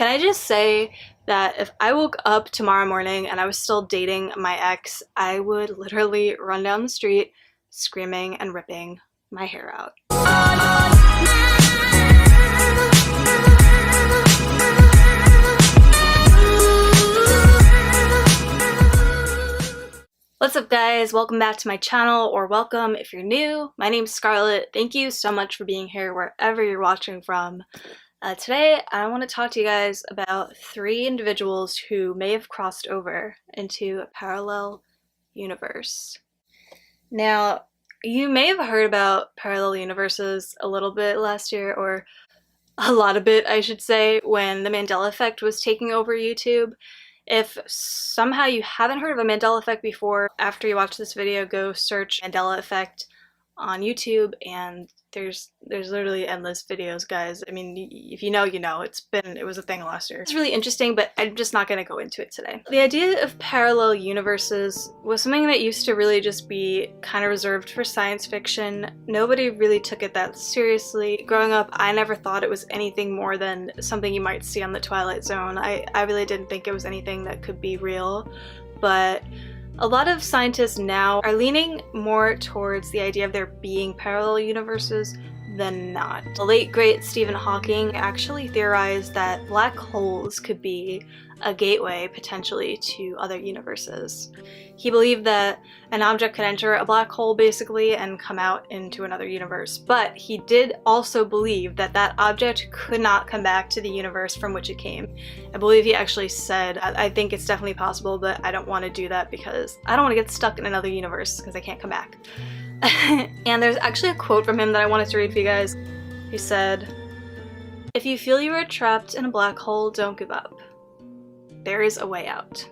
Can I just say that if I woke up tomorrow morning and I was still dating my ex, I would literally run down the street screaming and ripping my hair out. What's up guys, welcome back to my channel, or welcome if you're new. My name's Scarlett. Thank you so much for being here wherever you're watching from. Today I want to talk to you guys about 3 individuals who may have crossed over into a parallel universe. Now, you may have heard about parallel universes a little bit last year, or a lot of it I should say, when the Mandela Effect was taking over YouTube. If somehow you haven't heard of a Mandela Effect before, after you watch this video, go search Mandela Effect on YouTube, and there's literally endless videos, guys. I mean, if you know, you know. It was a thing last year. It's really interesting, but I'm just not gonna go into it today. The idea of parallel universes was something that used to really just be kind of reserved for science fiction. Nobody really took it that seriously. Growing up, I never thought it was anything more than something you might see on the Twilight Zone. I really didn't think it was anything that could be real, but a lot of scientists now are leaning more towards the idea of there being parallel universes than not. The late great Stephen Hawking actually theorized that black holes could be a gateway potentially to other universes. He believed that an object could enter a black hole basically and come out into another universe, but he did also believe that that object could not come back to the universe from which it came. I believe he actually said, I think it's definitely possible, but I don't want to do that because I don't want to get stuck in another universe because I can't come back. And there's actually a quote from him that I wanted to read for you guys. He said, "If you feel you are trapped in a black hole, don't give up. There is a way out."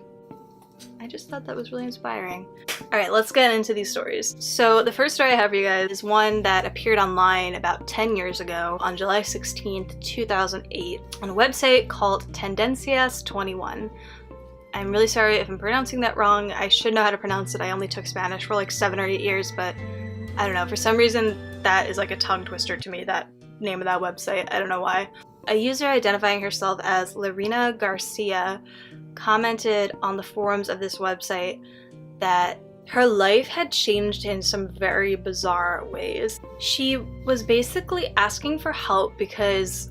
I just thought that was really inspiring. Alright, let's get into these stories. So the first story I have for you guys is one that appeared online about 10 years ago on July 16th, 2008 on a website called Tendencias 21. I'm really sorry if I'm pronouncing that wrong. I should know how to pronounce it. I only took Spanish for like 7 or 8 years, but I don't know. For some reason, that is like a tongue twister to me, that name of that website. I don't know why. A user identifying herself as Lorena Garcia commented on the forums of this website that her life had changed in some very bizarre ways. She was basically asking for help because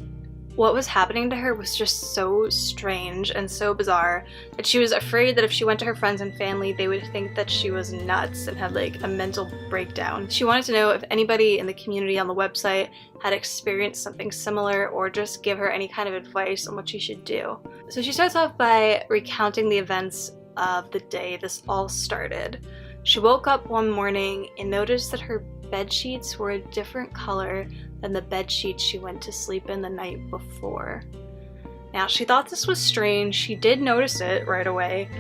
what was happening to her was just so strange and so bizarre that she was afraid that if she went to her friends and family, they would think that she was nuts and had like a mental breakdown. She wanted to know if anybody in the community on the website had experienced something similar, or just give her any kind of advice on what she should do. So she starts off by recounting the events of the day this all started. She woke up one morning and noticed that her bed sheets were a different color than the bed sheets she went to sleep in the night before. Now, she thought this was strange. She did notice it right away,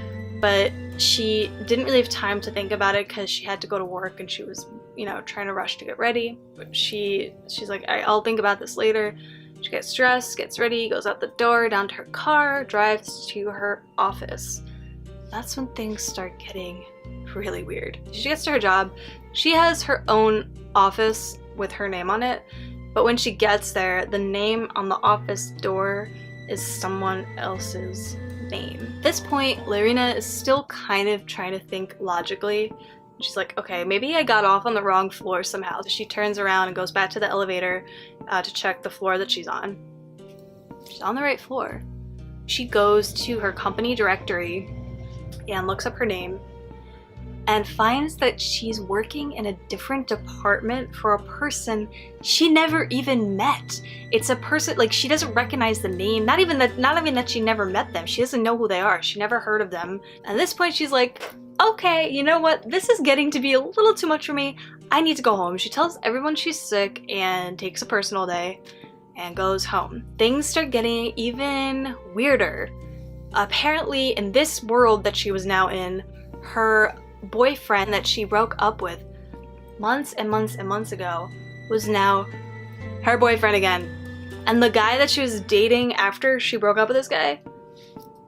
but she didn't really have time to think about it because she had to go to work and she was, you know, trying to rush to get ready. But she's like, I'll think about this later. She gets dressed, gets ready, goes out the door, down to her car, drives to her office. That's when things start getting really weird. She gets to her job. She has her own office with her name on it, but when she gets there, the name on the office door is someone else's name. At this point, Lorena is still kind of trying to think logically. She's like, okay, maybe I got off on the wrong floor somehow. So she turns around and goes back to the elevator to check the floor that she's on. She's on the right floor. She goes to her company directory and looks up her name and finds that she's working in a different department for a person she never even met. It's a person, like, she doesn't recognize the name, not even that she never met them. She doesn't know who they are. She never heard of them. At this point, she's like, okay, you know what? This is getting to be a little too much for me. I need to go home. She tells everyone she's sick and takes a personal day and goes home. Things start getting even weirder. Apparently, in this world that she was now in, her boyfriend that she broke up with months and months and months ago was now her boyfriend again. And the guy that she was dating after she broke up with this guy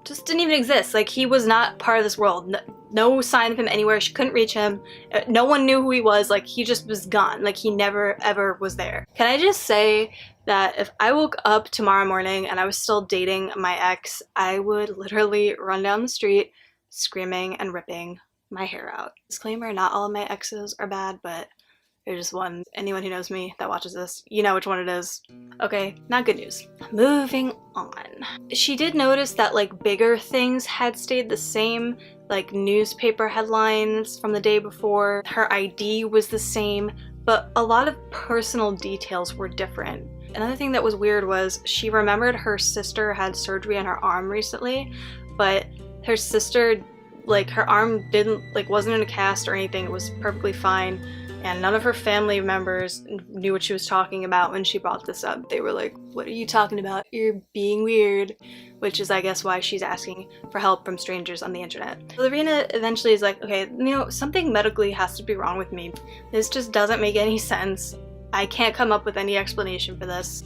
just didn't even exist. Like, he was not part of this world. No sign of him anywhere. She couldn't reach him. No one knew who he was. Like, he just was gone. Like, he never ever was there. Can I just say that if I woke up tomorrow morning and I was still dating my ex, I would literally run down the street screaming and ripping my hair out. Disclaimer, not all of my exes are bad, but there's just one. Anyone who knows me that watches this, you know which one it is. Okay, not good news. Moving on. She did notice that like bigger things had stayed the same, like newspaper headlines from the day before. Her ID was the same, but a lot of personal details were different. Another thing that was weird was she remembered her sister had surgery on her arm recently, but her sister, like her arm wasn't in a cast or anything, it was perfectly fine. And none of her family members knew what she was talking about when she brought this up. They were like, what are you talking about? You're being weird. Which is, I guess, why she's asking for help from strangers on the internet. So Lavina eventually is like, okay, you know, something medically has to be wrong with me. This just doesn't make any sense. I can't come up with any explanation for this.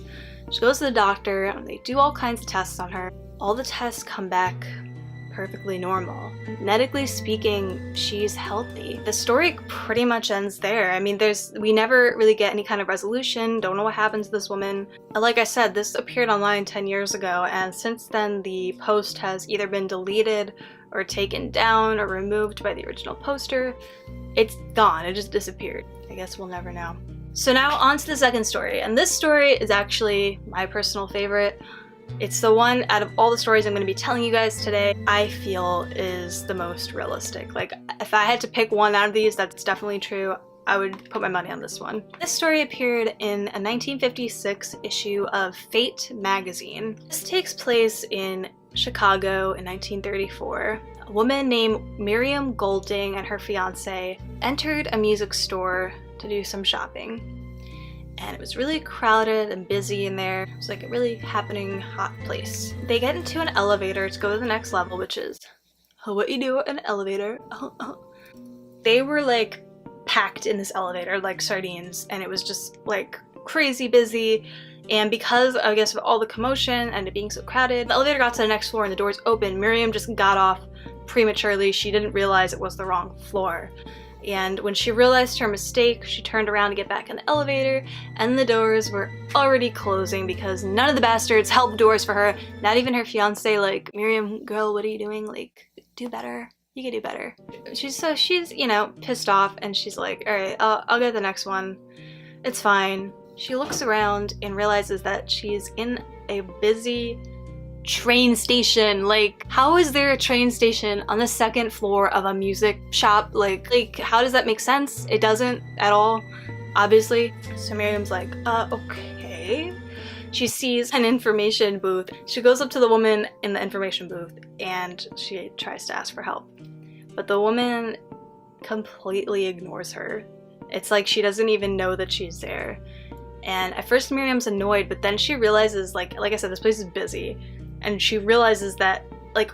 She goes to the doctor, and they do all kinds of tests on her. All the tests come back perfectly normal. Medically speaking, she's healthy. The story pretty much ends there. I mean, we never really get any kind of resolution, don't know what happened to this woman. Like I said, this appeared online 10 years ago, and since then the post has either been deleted or taken down or removed by the original poster. It's gone, it just disappeared. I guess we'll never know. So now on to the second story, and this story is actually my personal favorite. It's the one out of all the stories I'm going to be telling you guys today I feel is the most realistic. Like, if I had to pick one out of these that's definitely true, I would put my money on this one. This story appeared in a 1956 issue of Fate magazine. This takes place in Chicago in 1934. A woman named Miriam Golding and her fiance entered a music store to do some shopping. And it was really crowded and busy in there. It was like a really happening hot place. They get into an elevator to go to the next level, which is what you do in an elevator. They were like packed in this elevator like sardines, and it was just like crazy busy. And because, I guess, of all the commotion and it being so crowded, the elevator got to the next floor and the doors opened. Miriam just got off prematurely. She didn't realize it was the wrong floor. And when she realized her mistake, she turned around to get back in the elevator, and the doors were already closing because none of the bastards held the doors for her, not even her fiance. Like, Miriam, girl, what are you doing? Like, do better. You can do better. She's, you know, pissed off, and she's like, all right, I'll get the next one. It's fine. She looks around and realizes that she's in a busy train station. Like, how is there a train station on the second floor of a music shop? Like how does that make sense? It doesn't at all, obviously. So Miriam's like, okay. She sees an information booth. She goes up to the woman in the information booth and she tries to ask for help. But the woman completely ignores her. It's like she doesn't even know that she's there. And at first Miriam's annoyed, but then she realizes, like I said, this place is busy. And she realizes that, like,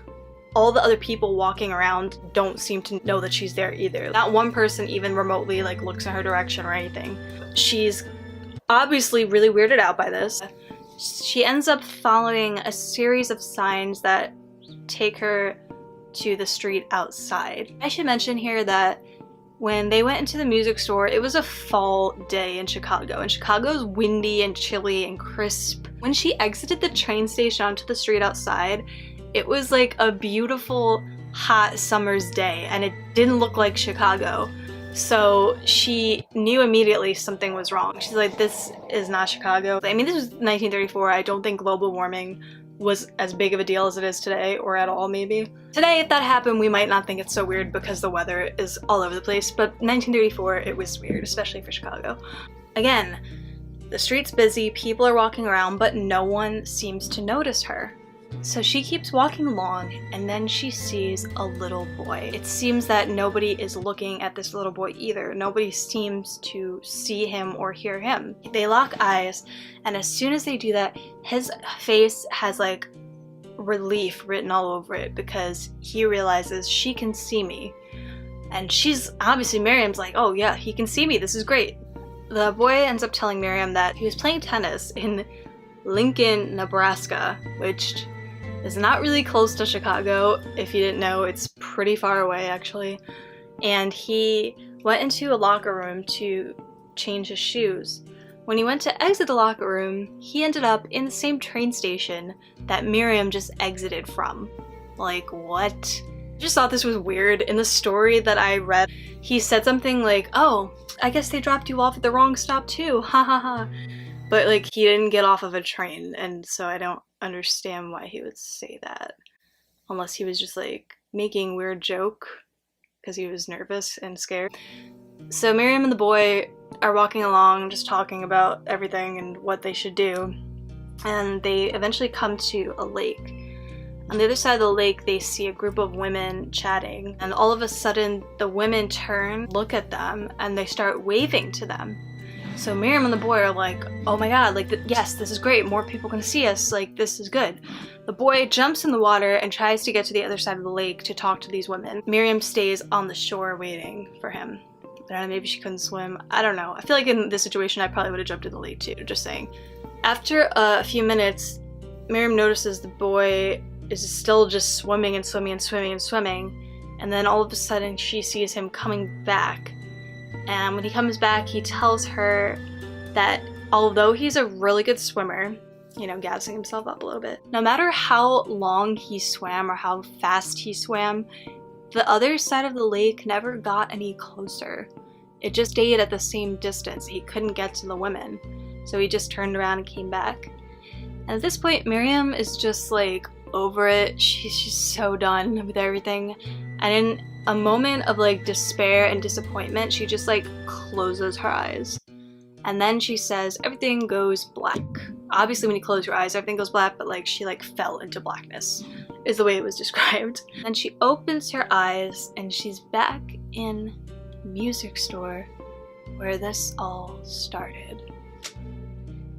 all the other people walking around don't seem to know that she's there either. Not one person even remotely, like, looks in her direction or anything. She's obviously really weirded out by this. She ends up following a series of signs that take her to the street outside. I should mention here that when they went into the music store, it was a fall day in Chicago, and Chicago's windy and chilly and crisp. When she exited the train station onto the street outside, it was like a beautiful, hot summer's day, and it didn't look like Chicago. So she knew immediately something was wrong. She's like, this is not Chicago. I mean, this was 1934. I don't think global warming was as big of a deal as it is today, or at all maybe. Today, if that happened, we might not think it's so weird because the weather is all over the place, but 1934, it was weird, especially for Chicago. Again, the street's busy, people are walking around, but no one seems to notice her. So she keeps walking along, and then she sees a little boy. It seems that nobody is looking at this little boy either. Nobody seems to see him or hear him. They lock eyes, and as soon as they do that, his face has like relief written all over it because he realizes she can see me. And she's obviously, Miriam's like, oh yeah, he can see me, this is great. The boy ends up telling Miriam that he was playing tennis in Lincoln, Nebraska, which is not really close to Chicago. If you didn't know, it's pretty far away actually. And he went into a locker room to change his shoes, When he went to exit the locker room, he ended up in the same train station that Miriam just exited from. Like, what? I just thought this was weird. In the story that I read, he said something like, oh, I guess they dropped you off at the wrong stop too, ha ha ha. But like, he didn't get off of a train, and so I don't understand why he would say that. Unless he was just like making a weird joke because he was nervous and scared. So Miriam and the boy are walking along just talking about everything and what they should do, and they eventually come to a lake. On the other side of the lake, they see a group of women chatting, and all of a sudden the women turn, look at them, and they start waving to them. So Miriam and the boy are like, oh my god, like, yes, this is great, more people can see us, like, this is good. The boy jumps in the water and tries to get to the other side of the lake to talk to these women. Miriam stays on the shore waiting for him. I don't know, maybe she couldn't swim, I don't know. I feel like in this situation I probably would have jumped in the lake too, just saying. After a few minutes, Miriam notices the boy is still just swimming and swimming and swimming and swimming, and then all of a sudden she sees him coming back. And when he comes back, he tells her that although he's a really good swimmer, you know, gassing himself up a little bit, no matter how long he swam or how fast he swam, the other side of the lake never got any closer. It just stayed at the same distance. He couldn't get to the women. So he just turned around and came back. And at this point, Miriam is just like over it. She's just so done with everything. And in a moment of like despair and disappointment, she just like closes her eyes. And then she says everything goes black. Obviously when you close your eyes, everything goes black, but like she like fell into blackness is the way it was described. And she opens her eyes and she's back in the music store where this all started.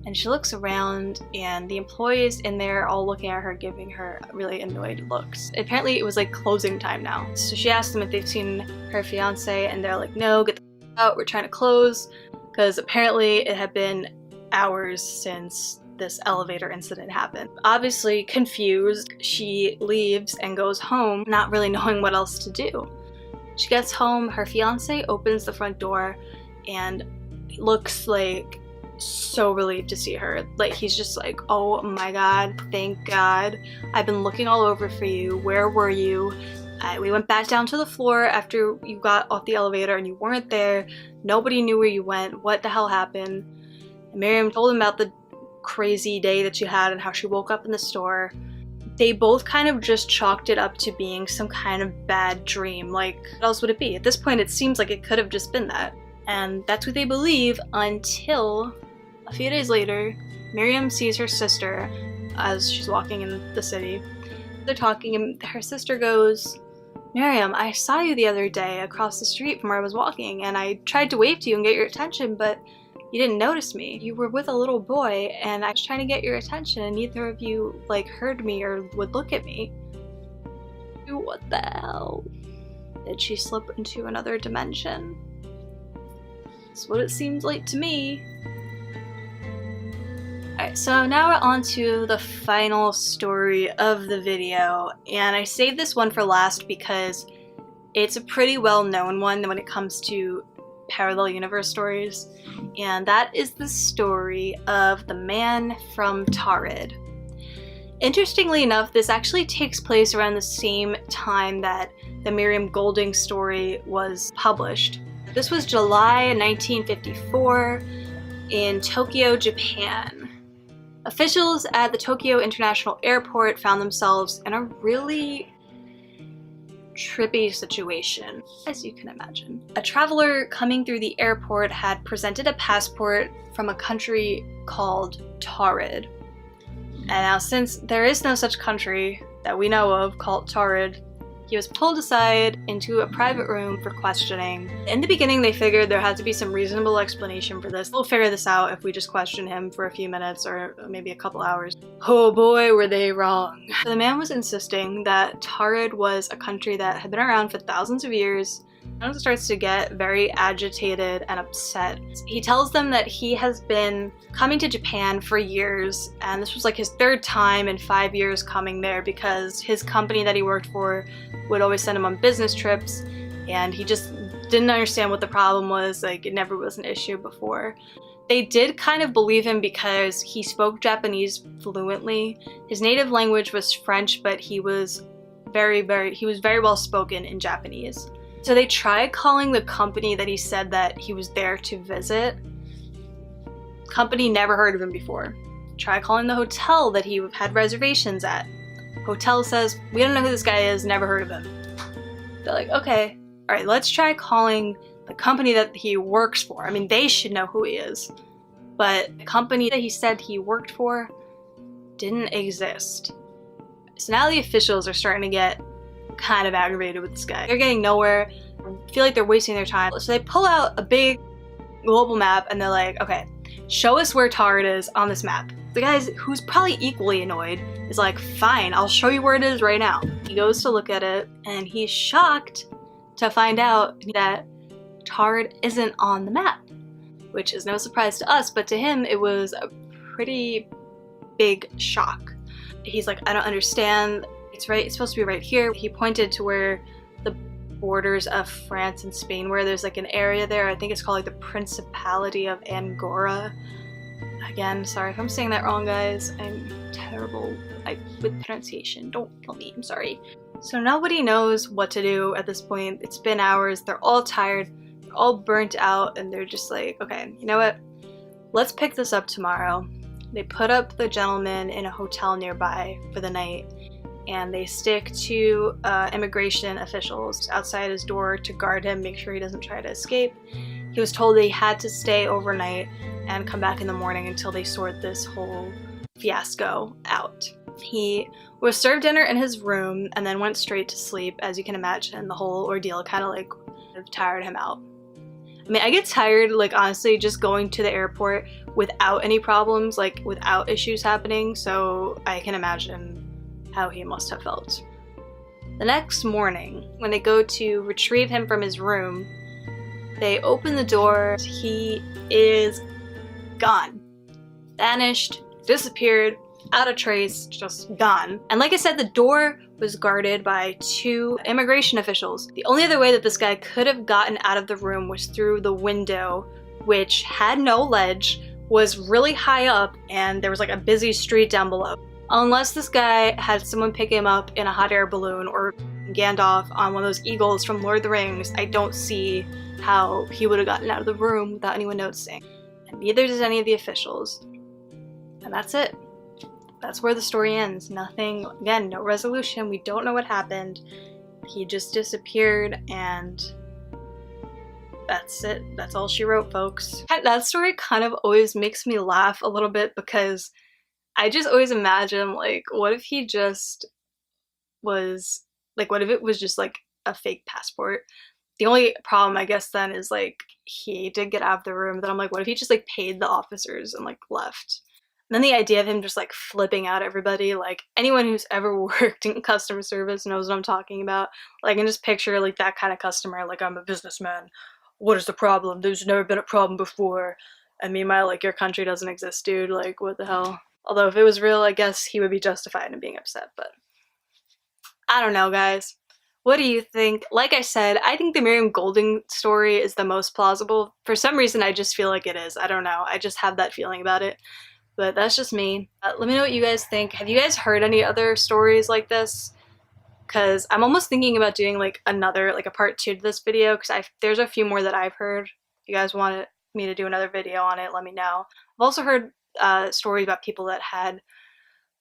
And she looks around and the employees in there are all looking at her, giving her really annoyed looks. Apparently it was like closing time now. So she asked them if they've seen her fiance, and they're like, no, get the out, we're trying to close. Because apparently it had been hours since this elevator incident happened. Obviously confused, she leaves and goes home, not really knowing what else to do. She gets home, her fiance opens the front door and looks like so relieved to see her. Like, he's just like, oh my god, thank god. I've been looking all over for you. Where were you? We went back down to the floor after you got off the elevator and you weren't there. Nobody knew where you went. What the hell happened? And Miriam told him about the crazy day that she had and how she woke up in the store. They both kind of just chalked it up to being some kind of bad dream. Like, what else would it be? At this point, it seems like it could have just been that. And that's what they believe until a few days later, Miriam sees her sister as she's walking in the city. They're talking and her sister goes, Miriam, I saw you the other day across the street from where I was walking, and I tried to wave to you and get your attention, but you didn't notice me. You were with a little boy, and I was trying to get your attention, and neither of you, like, heard me or would look at me. What the hell? Did she slip into another dimension? That's what it seems like to me. Alright, so now we're on to the final story of the video, and I saved this one for last because it's a pretty well-known one when it comes to parallel universe stories, and that is the story of the man from Taured. Interestingly enough, this actually takes place around the same time that the Miriam Golding story was published. This was July 1954 in Tokyo, Japan. Officials at the Tokyo International Airport found themselves in a really trippy situation, as you can imagine. A traveler coming through the airport had presented a passport from a country called Taured. And now, since there is no such country that we know of called Taured, he was pulled aside into a private room for questioning. In the beginning, they figured there had to be some reasonable explanation for this. We'll figure this out if we just question him for a few minutes or maybe a couple hours. Oh boy, were they wrong. The man was insisting that Taured was a country that had been around for thousands of years. He starts to get very agitated and upset. He tells them that he has been coming to Japan for years, and this was like his third time in 5 years coming there because his company that he worked for would always send him on business trips, and he just didn't understand what the problem was. Like, it never was an issue before. They did kind of believe him because he spoke Japanese fluently. His native language was French, but he was very well spoken in Japanese. So they tried calling the company that he said that he was there to visit. Company never heard of him before. Try calling the hotel that he had reservations at. Hotel says, we don't know who this guy is, never heard of him. They're like, okay, all right, let's try calling the company that he works for. I mean, they should know who he is. But the company that he said he worked for didn't exist. So now the officials are starting to get kind of aggravated with this guy. They're getting nowhere. I feel like they're wasting their time. So they pull out a big global map and they're like, okay, show us where Tard is on this map. The guy who's probably equally annoyed is like, fine, I'll show you where it is right now. He goes to look at it and he's shocked to find out that Tard isn't on the map, which is no surprise to us, but to him it was a pretty big shock. He's like, I don't understand. It's supposed to be right here. He pointed to where the borders of France and Spain were. There's like an area there. I think it's called like the Principality of Angora. Again, sorry if I'm saying that wrong, guys. I'm terrible with pronunciation. Don't kill me, I'm sorry. So nobody knows what to do at this point. It's been hours. They're all tired. They're all burnt out, and they're just like, okay, you know what? Let's pick this up tomorrow. They put up the gentleman in a hotel nearby for the night, and they stick two immigration officials outside his door to guard him, make sure he doesn't try to escape. He was told that he had to stay overnight and come back in the morning until they sort this whole fiasco out. He was served dinner in his room and then went straight to sleep. As you can imagine, the whole ordeal kind of like tired him out. I mean, I get tired, like, honestly, just going to the airport without any problems, like, without issues happening, so I can imagine how he must have felt. The next morning, when they go to retrieve him from his room, they open the door. He is gone. Vanished, disappeared, out of trace, just gone. And like I said, the door was guarded by two immigration officials. The only other way that this guy could have gotten out of the room was through the window, which had no ledge, was really high up, and there was like a busy street down below. Unless this guy had someone pick him up in a hot air balloon or Gandalf on one of those eagles from Lord of the Rings, I don't see how he would have gotten out of the room without anyone noticing. And neither does any of the officials. And that's it. That's where the story ends. Nothing, again, no resolution. We don't know what happened. He just disappeared, and that's it. That's all she wrote, folks. That story kind of always makes me laugh a little bit because I just always imagine, like, what if he just was, like, what if it was just, like, a fake passport? The only problem, I guess, then is, like, he did get out of the room. Then I'm like, what if he just, like, paid the officers and, like, left? And then the idea of him just, like, flipping out everybody, like, anyone who's ever worked in customer service knows what I'm talking about. Like, I can just picture, like, that kind of customer, like, I'm a businessman. What is the problem? There's never been a problem before. And meanwhile, like, your country doesn't exist, dude. Like, what the hell? Although if it was real, I guess he would be justified in being upset, but I don't know, guys. What do you think? Like I said, I think the Miriam Golding story is the most plausible. For some reason, I just feel like it is. I don't know. I just have that feeling about it. But that's just me. Let me know what you guys think. Have you guys heard any other stories like this? Because I'm almost thinking about doing like another, like a part 2 to this video, because there's a few more that I've heard. If you guys want me to do another video on it, let me know. I've also heard stories about people that had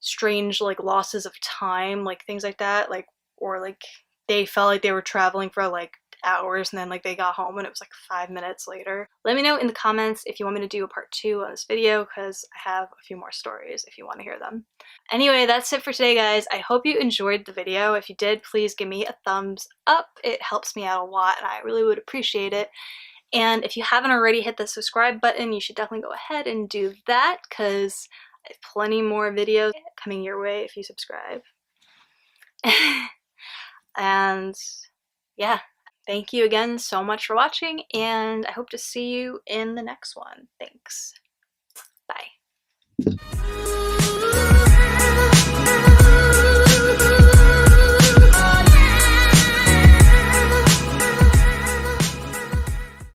strange like losses of time, like things like that, like, or like they felt like they were traveling for like hours and then like they got home and it was like 5 minutes later. Let me know in the comments if you want me to do a part 2 on this video, because I have a few more stories if you want to hear them. Anyway, that's it for today, guys. I hope you enjoyed the video. If you did, please give me a thumbs up. It helps me out a lot and I really would appreciate it. And if you haven't already hit the subscribe button, you should definitely go ahead and do that, because I have plenty more videos coming your way if you subscribe. And yeah, thank you again so much for watching, and I hope to see you in the next one. Thanks. Bye.